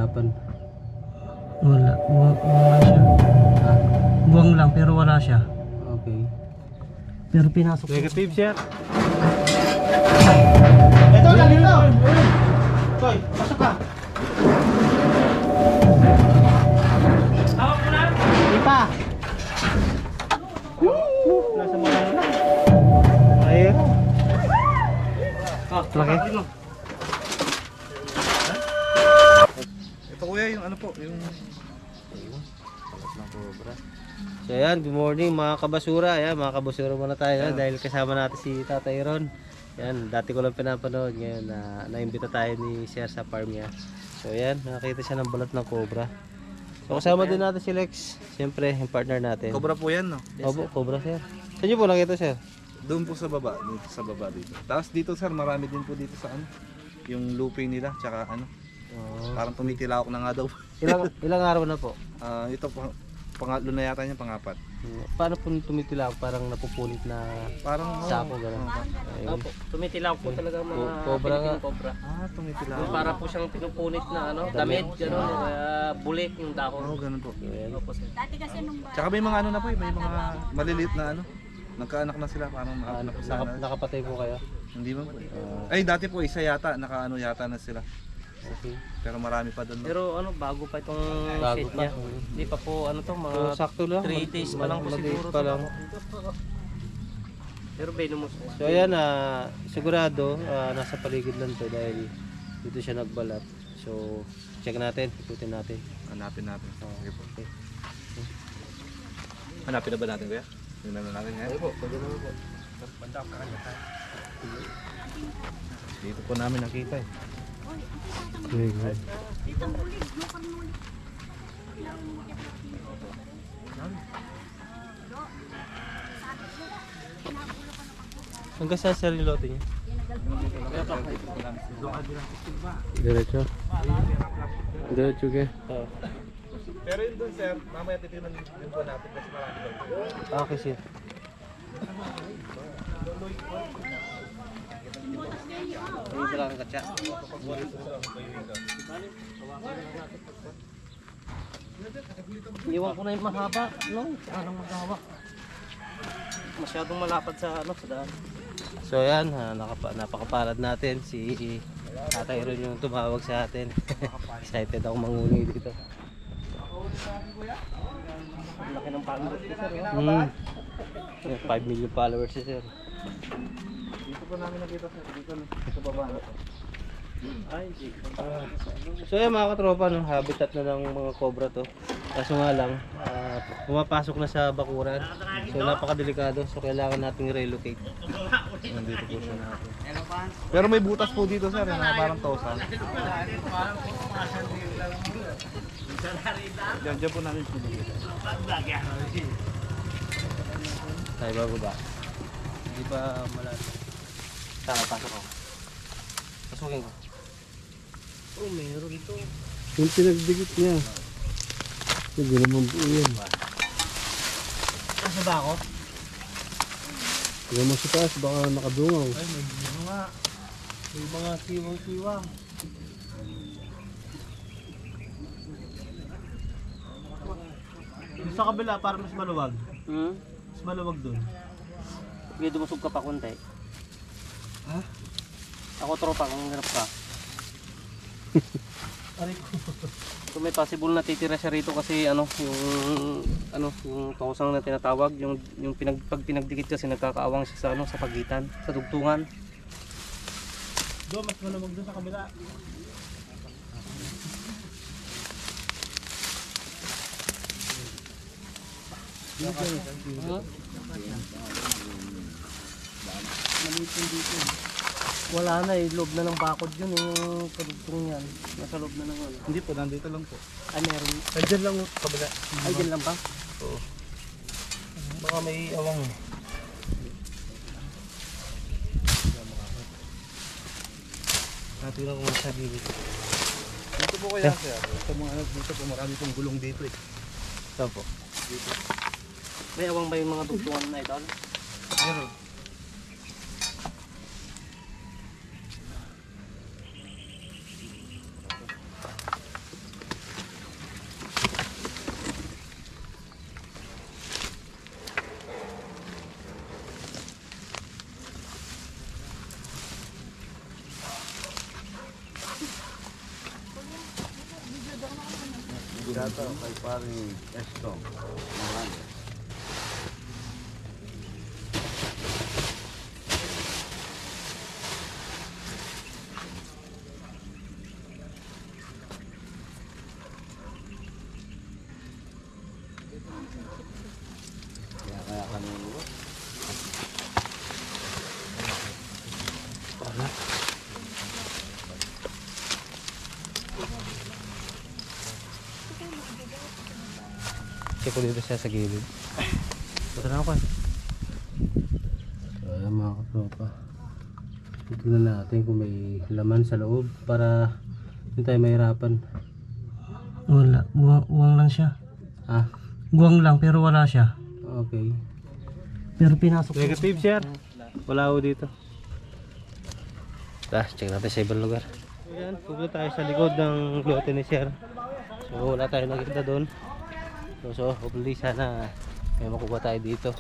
hirapan. Wala. Buwang lang siya. Ha? Buwang lang pero wala siya. Okay. Pero pinasok. Negative sir. Ito lang ito. Toy, pasok ka. Hawak mo na. Di pa. Nasa mga ano. Ayun. Laki. Ito kuya yung ano po, yung So ayan, good morning mga kabasura. Ayan, mga kabasura muna tayo dahil kasama natin si Tatay Ron. Ayan, dati ko lang pinapanood ngayon na naimbita tayo ni Sir sa farm niya. So ayan, nakakita siya ng balat ng cobra. So kasama din natin si Lex. Siyempre, yung partner natin. cobra po yan, no? Opo, cobra sir. Saan niyo po nakita sir? Doon po sa baba, dito. Tapos dito sir, marami din po dito sa ano, yung looping nila, tsaka ano, parang tumitila ako na nga daw. Ilang araw na po? Ito po, pangatlo na yata niya, pangapat. Paano po tumitila? Parang napupunit na Parang sako gano'n. Opo, tumitilaw po talaga ang mga Cobra nga. Philippine cobra. Tumitila Yung para po siyang pinupunit na ano, damit, gano'n, kaya bulik yung dahon. Oo, ganun po. Opo, sir. Tsaka may mga ano na po, may mga maliliit na ano, nagkaanak na sila, parang maanak na po sana. Nakapatay po kayo? Hindi man po. Ay, dati po isa yata, nakaano yata na sila. Okay. Pero marami pa doon. Pero ano, bago pa itong Bago set pa. niya. Hindi pa po ano to, mga So, sakto lang. 3 days pa lang po Mag-days siguro. pa to. lang. Pero venomous. So ayan, sigurado nasa paligid lang to dahil dito siya nagbalat. So check natin, ikutin natin. Hanapin natin. Okay po. Okay. Hanapin na ba natin kuya? Tingnan na natin ngayon. Po, pwede naman po. Dito po namin nakita eh. Very good. Hanggang saan sir yung lote niya? Diretso. Diretso ke. Pero yun doon sir, mamaya titignan din po natin kasi marami doon. Okay sir. Ini bilang kaca. Iwan ko na yung mahaba, no? Anong maghawak. Masyadong malapad sa ano, sa daan. So yan, napakapalad natin si Tatay Ron yung tumawag sa atin. Excited ako manguni dito. Ang laki ng followers ko, sir. 5 million followers si sir. Dito po namin nakita sir, dito sa baba na to. Ay, So yan mga katropa, no, habitat na ng mga cobra to. Kaso nga lang, pumapasok na sa bakuran. So napakadelikado, so kailangan nating relocate. Nandito po siya natin. Pero may butas po dito sir, na parang tosa. Diyan po namin pinigil. Tayo bababa. Hindi ba malapit? Tama, pasok ako. Pasukin ko. oh, meron ito. Yung pinagdikit niya. Hindi naman po yan. Nasa ba ako? Huwag mo sa taas, baka nakadungaw. Ay, may ano nga. May mga siwang-siwang. Yung sa kabila, para mas maluwag. Mas maluwag dun. Sige, dumusog ka pa konti. Ha? Ako tropa, kung hirap ka. Aray ko. So may possible na titira siya rito kasi yung tosang na tinatawag, yung pag pinagdikit kasi nagkakaawang siya sa sa pagitan, sa dugtungan. Doon, mas maluwag doon sa kabila. Wala na eh, loob na ng bakod yun yung kadugtong yan. Nasa loob na ng ano. Hindi po, nandito lang po. Ay meron. Nandiyan lang kabila. Ay dyan lang ba? Oo. Baka may awang. Natin lang kung sa gilid. Dito po kaya sir. Sa mga ano dito po, marami pong gulong dito eh. Saan po? Dito. May awang ba yung mga dugtungan na ito? Meron. Dato kay paring Esto. Marami. Kaya kanino. Check ko dito siya sa gilid. Punta na ako eh. So ayan mga katropa. Tignan natin kung may laman sa loob para hindi tayo mahirapan. Wala, buwang lang siya. Ah, Buwang lang pero wala siya. okay. Pero pinasok ko. Negative sir. Wala ako dito. Check natin sa ibang lugar. Ayan, pupunta tayo sa likod ng lote ni sir. So wala tayo nakita doon. So hopefully sana may makuha tayo dito.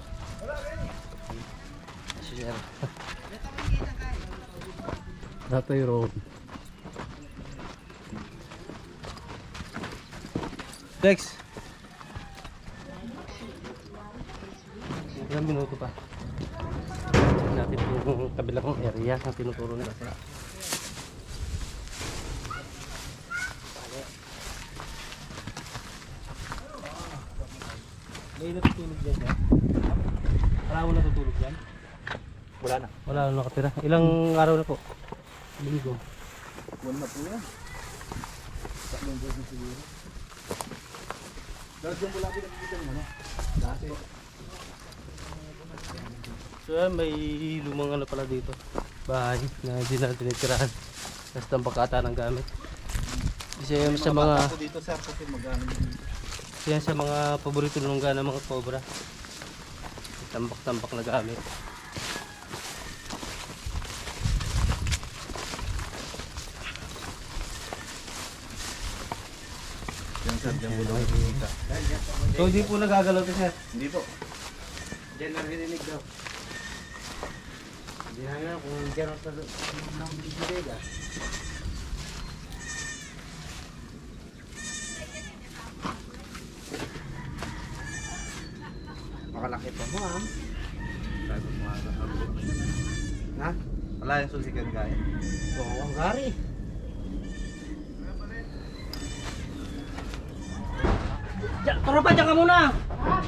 Si sir. Tatay road. Dex. Ilang minuto pa. Check natin yung kabilang area na tinuturo nila. May natutulog dyan ba? Wala mo natutulog dyan? Wala na. Wala na nakatira. Ilang araw na po? Linggo. Wala na po yan. Tatlong buwan siguro. Dahil yung wala pinakikita mo, no? Dati. So yan, may lumang ano pala dito. Bahay na hindi na tinitirahan. Tapos tambakata ng gamit. Kasi yan sa mga... Ako dito sir, kasi magano Yan sa mga paborito nung gana mga cobra. Tambak-tambak na gamit. yan sir, dyan po lang nakikita. So hindi po nagagalaw to sir. Hindi po. Diyan narinig daw. Hindi na nga kung diyan sa ng bibig ah. Makalaki pa mo ah. Sabi mo nga sa Ha? wala yung susikan kaya. Oo, ang gari. Diyan, tropa, diyan ka muna.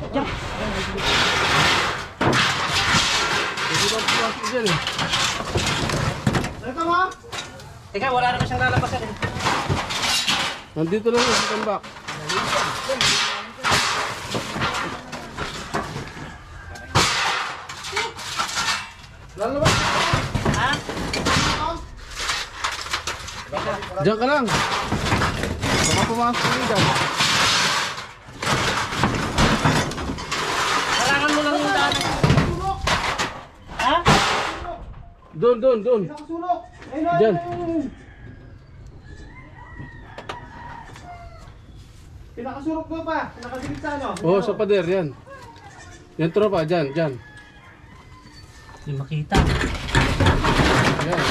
Diyan. Hindi ba pumasok dyan eh? Ito mo. Teka, wala naman siyang lalabasan eh. Nandito lang yung sa tambak. Lalabas! Ha? Diyan ka lang! Baka pumasok ka dyan. Harangan mo lang yung daan. Ha? Doon. Diyan. Pinakasurok mo pa. Pinakasigit sa ano? Oo, sa pader yan. Yan tropa, dyan. Hindi makita. Yan.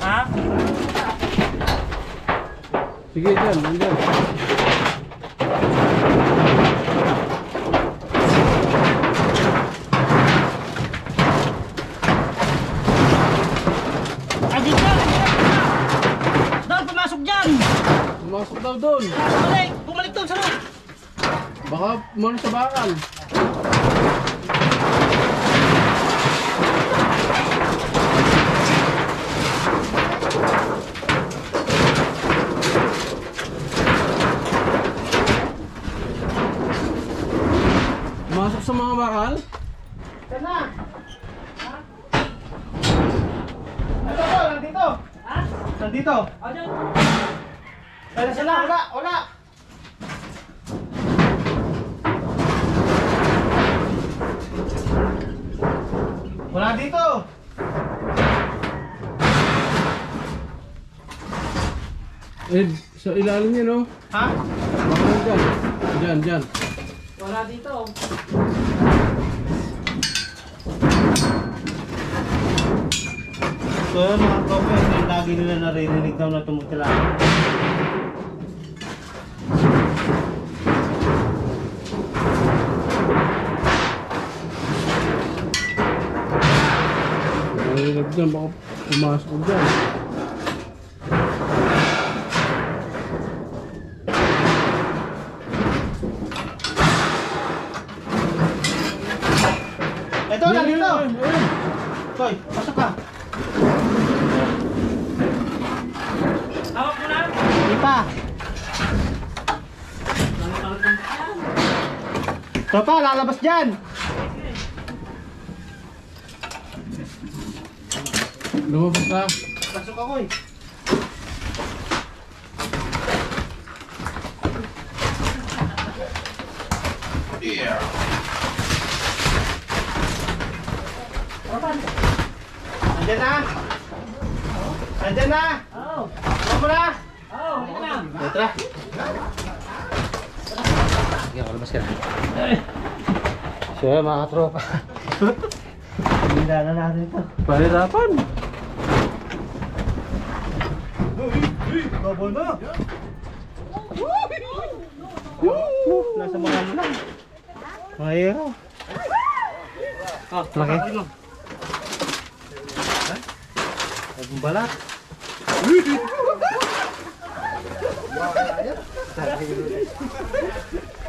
Ha? Sige, dyan. Nandyan. Ay, dito! Doon, pumasok dyan! Pumasok daw doon. Bumalik doon sa loob! Baka muna sa bakal. Pumasok sa mga bakal? Sana! Ha? Nandito! Ha? Nandito! O, dyan! Kaya sila! Wala! Wala dito! Eh, sa ilalim niya, no? Ha? Baka dyan. Dyan, dyan. Wala dito. So yun mga tropa, yung lagi nila naririnig daw na tumutila. Nalilab dyan, baka pumasok dyan. Ito na dito! Koy, pasok ka! Hawak mo na. Hindi pa! Tropa, lalabas dyan! Lumabas ka. Pasok ako eh. Nandiyan na! Nandiyan na! Oo! Ako na! Oo, yan na. Tara! Sige, kalabas ka na. So yun mga katropa. Hindi na natin ito. Pahirapan. Babo na! Nasa mga ano lang. Mga hero. Laki. Naging balat.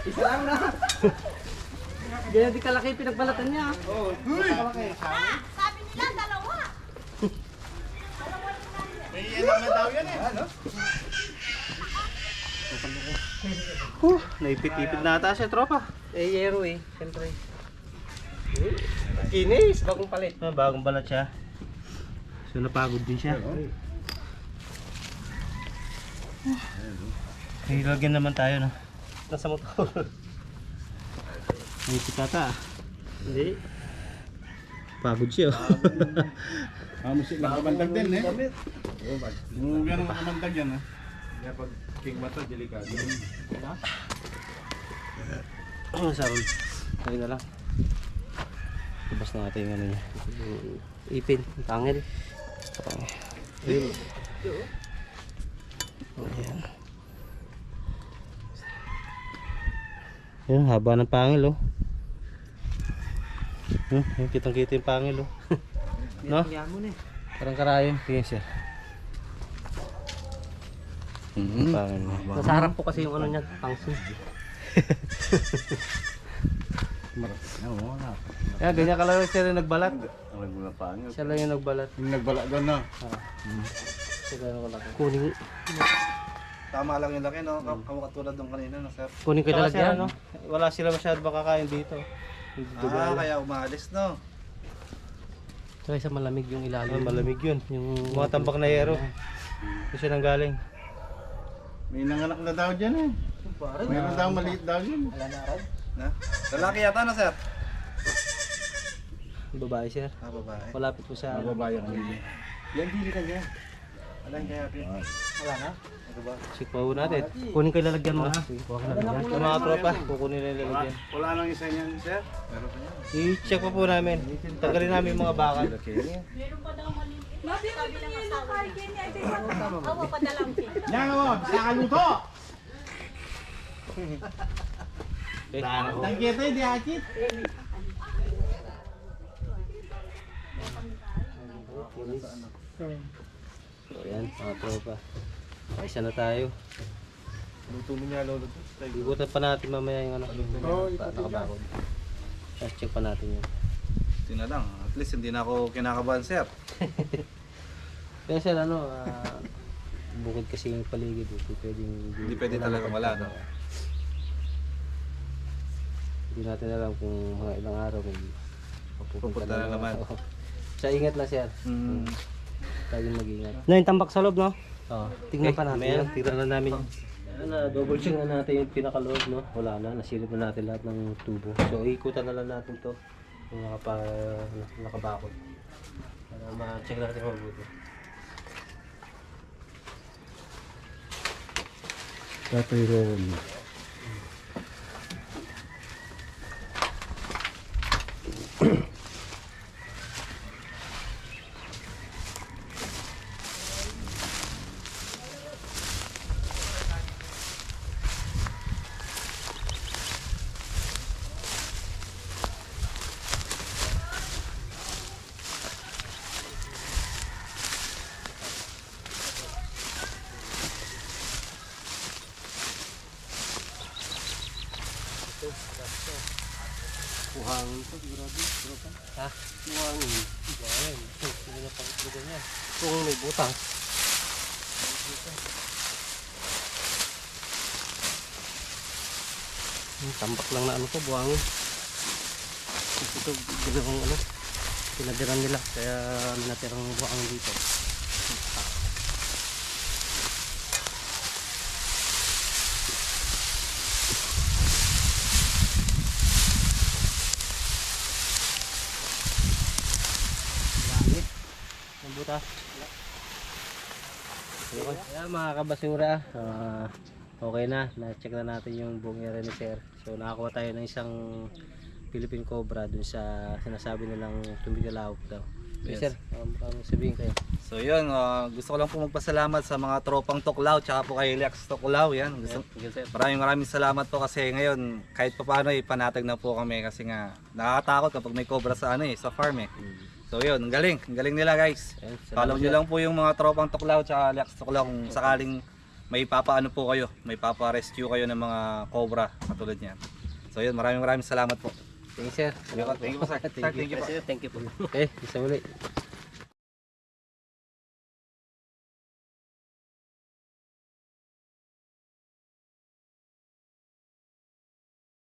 Isa lang na. Ganyan di kalaki yung pinagbalatan niya. Sabi nila, dalawa. Naipit-ipit na ata siya, tropa. Eh, yero eh. Siyempre. Kinis, bagong palit. Bagong balat siya. So napagod din siya. Hilagyan naman tayo no. Nasa motor. Naipit ata. Hindi. Pagod siya. Musik lang kamandag din, eh. Yung ganun kamandag yan, ha. Kaya pag king mata, delikado. Sarol. Ayun na lang. Labas na natin yung ano niya. Ipin, tangil. Ayun. Ayan. Ayan, haba ng pangil oh. Kitang-kita yung pangil oh. No? Yan mo na eh. Parang karayon. Tingin siya. Pangil niya. Nasa harap po kasi yung ano niya, pangsin. Kaya ganyan kalaro siya rin nagbalat. Pangil. Siya lang yung nagbalat. Yung nagbala doon, na. Siya lang yung laki. Kunin, Tama lang yung laki, no? Kamukatulad nung kanina, no, sir? kunin ko Saka talaga yan. ano, wala sila masyado makakain dito. Kaya umalis, no? Kaya sa malamig yung ilalim. Malamig yun. Yung mga tambak na yero. Doon siya nang galing. May nanganak na daw dyan, eh. Meron daw maliit daw yun. Na? Lalaki yata, no, sir? Babae siya. Babae. Malapit po sa Babae kanina. Yan, dili ka niya. Alam kaya, wala na? Ano ba? check pa po natin. Kunin ko ilalagyan mo. Kuha ka na. Sa mga tropa, kukunin na nilagyan. Wala nang isa niyan, sir. Meron pa niya. I-check pa po namin. Tanggalin namin yung mga bakal. Sabi ng asawa niya. Oo, padalang kin. Yan mo, sa kaluto. Okay. Tangkita, hindi akit. So yan, mga tropa. Isa na tayo. Luto mo niya, lolo. Igutan pa natin mamaya yung ano. Nakabakod. Tapos check pa natin yun. Hindi na lang. At least hindi na ako kinakabahan, sir. Kaya sir, ano, bukod kasi yung paligid. Hindi pwede talaga wala, no? Hindi natin alam kung mga ilang araw may Pupunta na naman. Oo. So ingat lang sir. Hmm. Taging mag-ingat. Na yung tambak sa loob, no? Oo. Tingnan pa natin Mamaya, yan. tingnan na namin. Double check na natin yung pinakaloob, no? Wala na, nasilip na natin lahat ng tubo. So ikutan na lang natin to kung nakabakod. Para ma-check natin mabuti. Tatay Ron. Buhangin to, grabe. Ha? Buhangin. Buhangin. Hindi na pang-iplugan niya. Kung may butang. Tambak lang na ano to, buhangin. Ito, ginawang ano. Pinadiran nila. Kaya natirang buhangin dito. Buta. Ayan mga kabasura, okay na, na-check na natin yung buong area ni Sir. So nakakuha tayo ng isang Philippine Cobra dun sa sinasabi nilang tumigilawak daw. Yes. Sir, sabihin kayo. So yun, gusto ko lang po magpasalamat sa mga tropang Tuklaw tsaka po kay Lex Tuklaw. Yan. Maraming salamat po kasi ngayon kahit pa paano panatag na po kami kasi nga nakakatakot kapag may cobra sa sa farm So yun, ang galing nila guys. Follow nyo lang po yung mga tropang Tuklaw tsaka Lex Tuklaw kung sakaling may papaano po kayo, may papa-rescue kayo ng mga cobra katulad niyan. So yun, maraming salamat po. Thank you, Sir. Thank you po sir. Thank you po. Thank you po. Okay, isa muli.